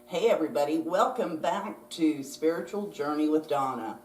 Hey everybody, welcome back to Spiritual Journey with Donna.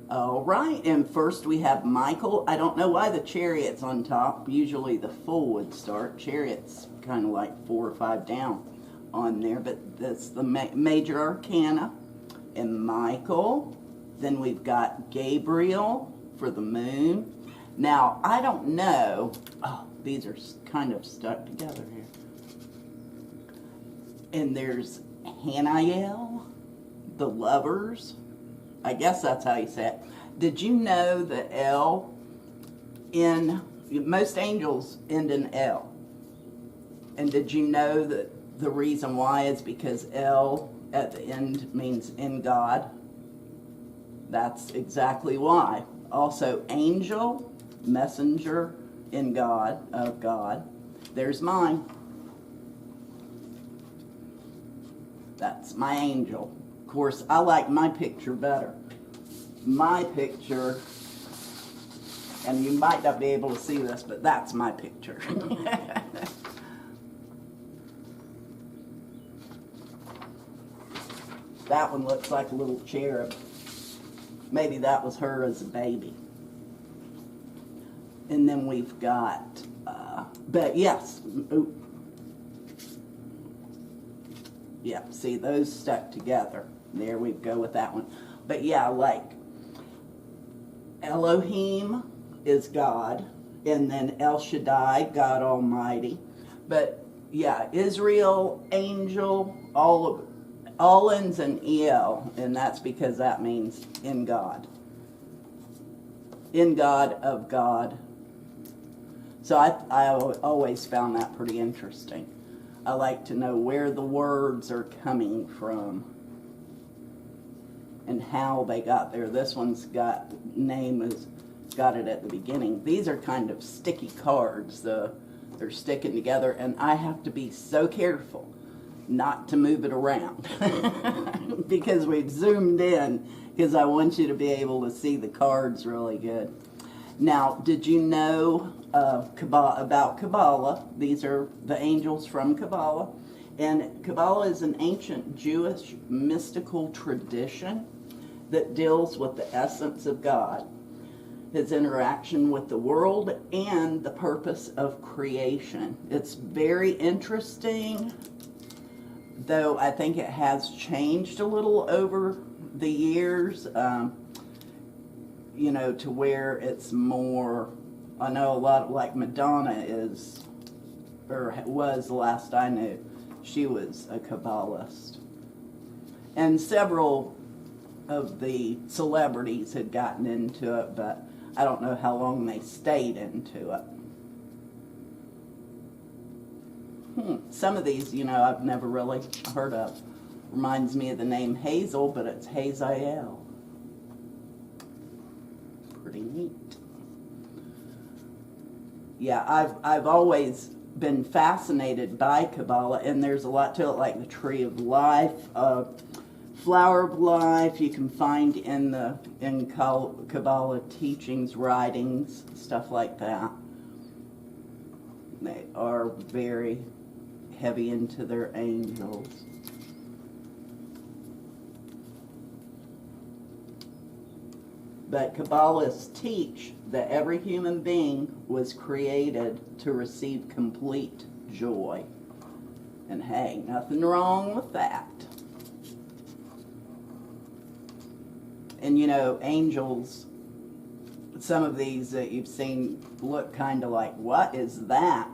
All right, and first we have Michael. I don't know why the chariot's on top. Usually the full would start. Chariot's kind of like 4 or 5 down on there, but that's the major arcana. And Michael. Then we've got Gabriel for the moon. Now, I don't know. Oh, these are kind of stuck together here. And there's Hanael, the lovers. I guess that's how you say it. Did you know that L in most angels end in L? And did you know that the reason why is because L at the end means in God? That's exactly why. Also, angel, messenger in God, of God. There's mine. That's my angel. Of course, I like my picture better. My picture, and you might not be able to see this, but that's my picture. That one looks like a little cherub. Maybe that was her as a baby. And then we've got, but yes, ooh. Yeah, see, those stuck together. There we go with that one. But yeah, like Elohim is God, and then El Shaddai, God Almighty. But yeah, Israel, angel, all ends in El, and that's because that means in God. In God, of God. So I always found that pretty interesting. I like to know where the words are coming from and how they got there. This one's got got it at the beginning. These are kind of sticky cards. They're sticking together, and I have to be so careful not to move it around because we've zoomed in because I want you to be able to see the cards really good. Now, did you know about Kabbalah? These are the angels from Kabbalah. And Kabbalah is an ancient Jewish mystical tradition that deals with the essence of God, his interaction with the world, and the purpose of creation. It's very interesting, though I think it has changed a little over the years. To where it's more, I know a lot of, like Madonna is, or was the last I knew, she was a Kabbalist. And several of the celebrities had gotten into it, but I don't know how long they stayed into it. Some of these, I've never really heard of. Reminds me of the name Hazel, but it's Hazael. Pretty neat. Yeah, I've always been fascinated by Kabbalah, and there's a lot to it, like the Tree of Life, Flower of Life. You can find in Kabbalah teachings, writings, stuff like that. They are very heavy into their angels. But Kabbalists teach that every human being was created to receive complete joy. And hey, nothing wrong with that. And angels, some of these that you've seen look kind of like, what is that?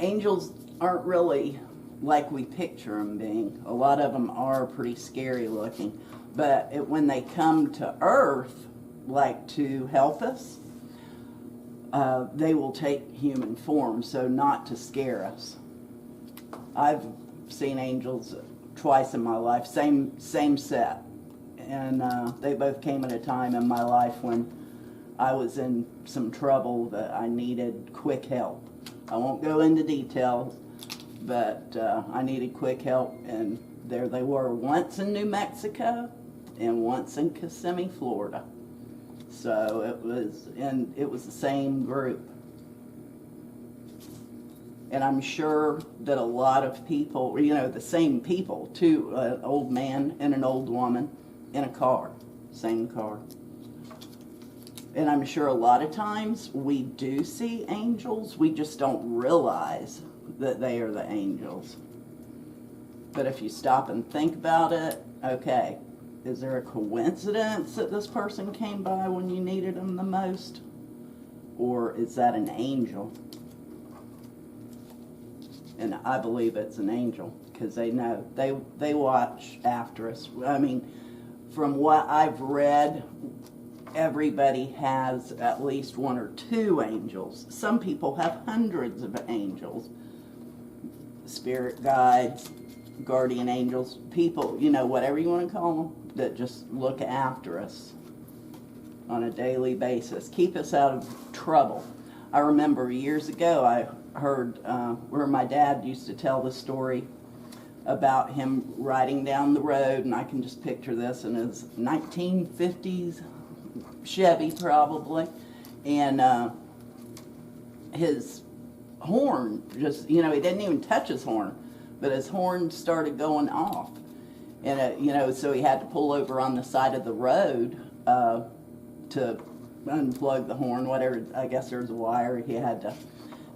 Angels aren't really like we picture them being. A lot of them are pretty scary looking. But when they come to Earth, like to help us, they will take human form, so not to scare us. I've seen angels twice in my life, same set, and they both came at a time in my life when I was in some trouble that I needed quick help. I won't go into details, but I needed quick help, and there they were, once in New Mexico and once in Kissimmee, Florida. So it was the same group. And I'm sure that a lot of people, you know, the same people, too, an old man and an old woman in a car, same car. And I'm sure a lot of times we do see angels, we just don't realize that they are the angels. But if you stop and think about it, okay, is there a coincidence that this person came by when you needed them the most? Or is that an angel? And I believe it's an angel, because they know, they watch after us. I mean, from what I've read, everybody has at least one or two angels. Some people have hundreds of angels. Spirit guides, guardian angels, people, you know, whatever you want to call them, that just look after us on a daily basis, keep us out of trouble. I remember years ago I heard where my dad used to tell the story about him riding down the road, and I can just picture this in his 1950s Chevy probably, and his horn just, you know, he didn't even touch his horn, but his horn started going off, and you know, so he had to pull over on the side of the road to unplug the horn, whatever. I guess there's a wire he had to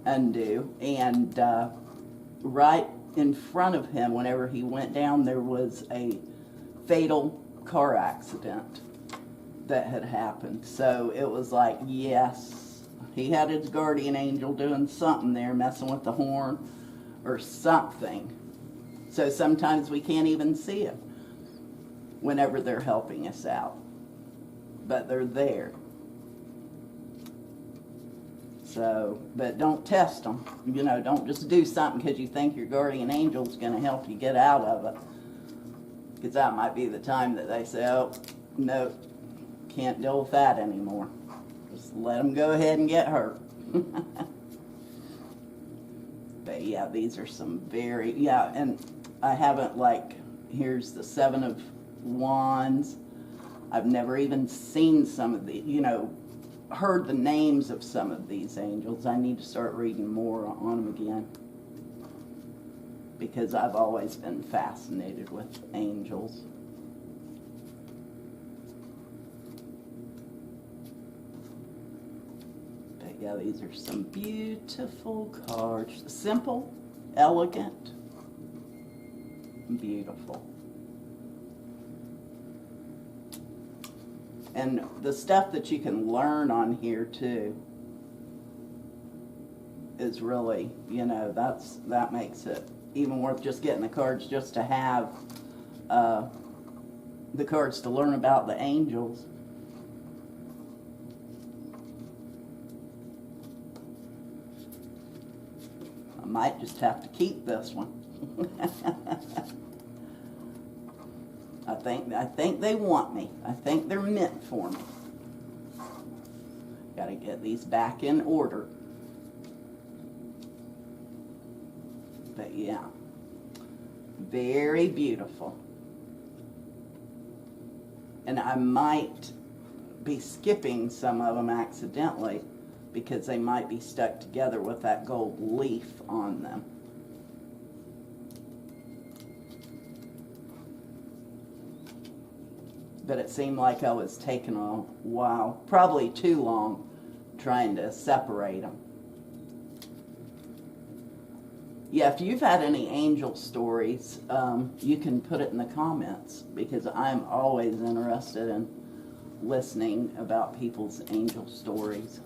undo, and right in front of him, whenever he went down, there was a fatal car accident that had happened. So it was like, yes, he had his guardian angel doing something there, messing with the horn or something. So sometimes we can't even see it whenever they're helping us out, but they're there. So, but don't test them. You know, don't just do something because you think your guardian angel's going to help you get out of it. Because that might be the time that they say, oh, no, can't deal with that anymore. Just let them go ahead and get hurt. But yeah, these are some very, yeah, and I haven't, like, here's the Seven of Wands. I've never even seen some of the, you know, heard the names of some of these angels. I need to start reading more on them again, because I've always been fascinated with angels. But yeah, these are some beautiful cards. Simple, elegant, beautiful. And the stuff that you can learn on here too is really, you know, that makes it even worth just getting the cards, just to have the cards to learn about the angels. I might just have to keep this one. I think they want me. I think they're meant for me. Got to get these back in order. But yeah, very beautiful. And I might be skipping some of them accidentally, because they might be stuck together with that gold leaf on them. But it seemed like I was taking a while, probably too long, trying to separate them. Yeah, if you've had any angel stories, you can put it in the comments, because I'm always interested in listening about people's angel stories.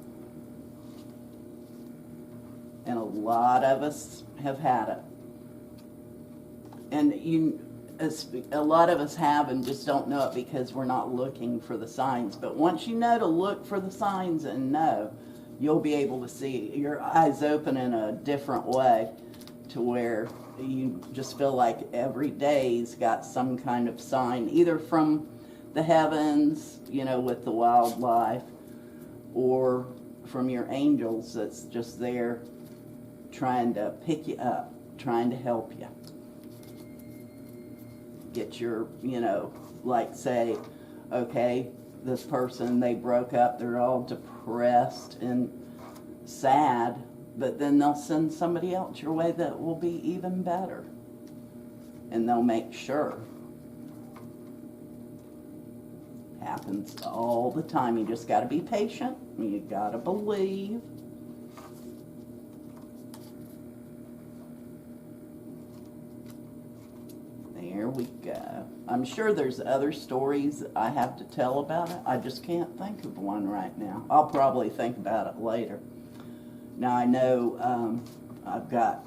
And a lot of us have had it. And a lot of us have and just don't know it because we're not looking for the signs. But once you know to look for the signs and know, you'll be able to see your eyes open in a different way, to where you just feel like every day's got some kind of sign, either from the heavens, you know, with the wildlife, or from your angels that's just there trying to pick you up, trying to help you. Get your, you know, like say, okay, this person, they broke up, they're all depressed and sad, But then they'll send somebody else your way that will be even better. And they'll make sure. Happens all the time. You just got to be patient. You got to believe. There we go. I'm sure there's other stories I have to tell about it. I just can't think of one right now. I'll probably think about it later. Now I know I've got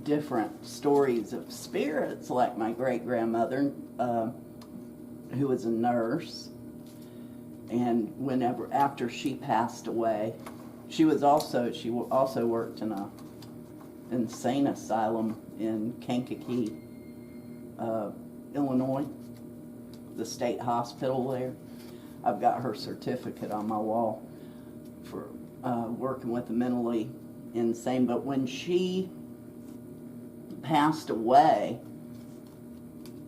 different stories of spirits, like my great-grandmother, who was a nurse, and after she passed away, she also worked in a insane asylum in Kankakee, Illinois, the state hospital there. I've got her certificate on my wall for working with the mentally insane. But when she passed away,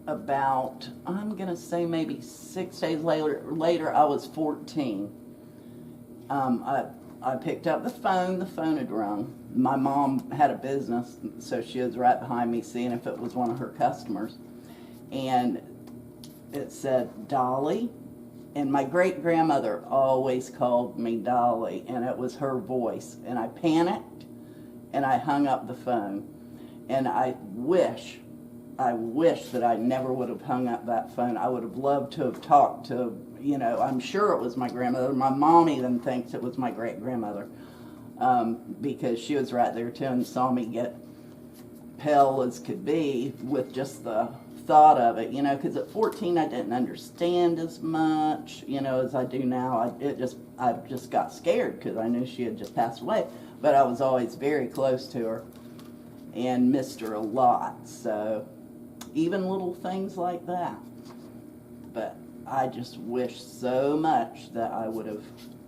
about, I'm going to say maybe 6 days later, I was 14. I picked up the phone had rung. My mom had a business, so she was right behind me seeing if it was one of her customers. And it said, Dolly. And my great-grandmother always called me Dolly, and it was her voice. And I panicked, and I hung up the phone. And I wish that I never would have hung up that phone. I would have loved to have talked to, I'm sure it was my grandmother. My mom even thinks it was my great-grandmother, because she was right there too and saw me get pale as could be with just the thought of it, because at 14 I didn't understand as much, as I do now. I just got scared because I knew she had just passed away, but I was always very close to her and missed her a lot, so even little things like that. But I just wish so much that I would have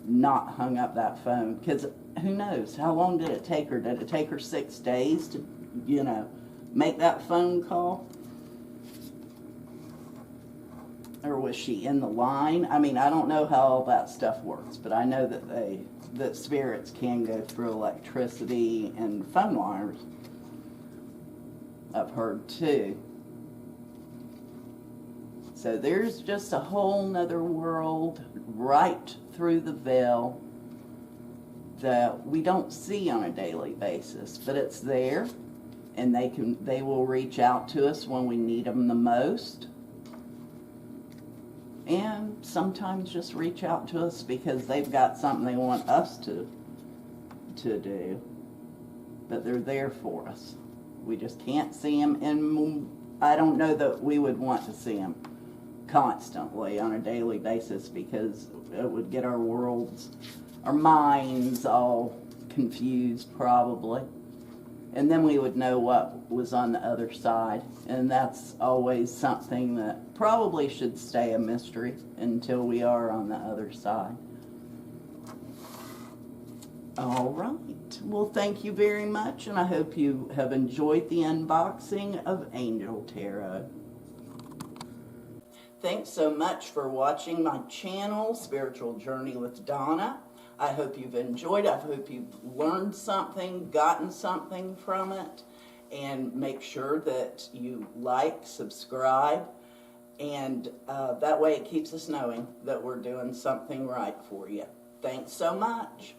not hung up that phone, because who knows, how long did it take her? Did it take her 6 days to, make that phone call? Or was she in the line? I mean, I don't know how all that stuff works, but I know that spirits can go through electricity and phone wires. I've heard too. So there's just a whole nother world right through the veil that we don't see on a daily basis, but it's there, and they will reach out to us when we need them the most. And sometimes just reach out to us because they've got something they want us to do. But they're there for us. We just can't see them, and I don't know that we would want to see them constantly on a daily basis, because it would get our minds all confused probably. And then we would know what was on the other side. And that's always something that probably should stay a mystery until we are on the other side. All right. Well, thank you very much, and I hope you have enjoyed the unboxing of Angel Tarot. Thanks so much for watching my channel, Spiritual Journey with Donna. I hope you've enjoyed it. I hope you've learned something, gotten something from it. And make sure that you like, subscribe, and that way it keeps us knowing that we're doing something right for you. Thanks so much.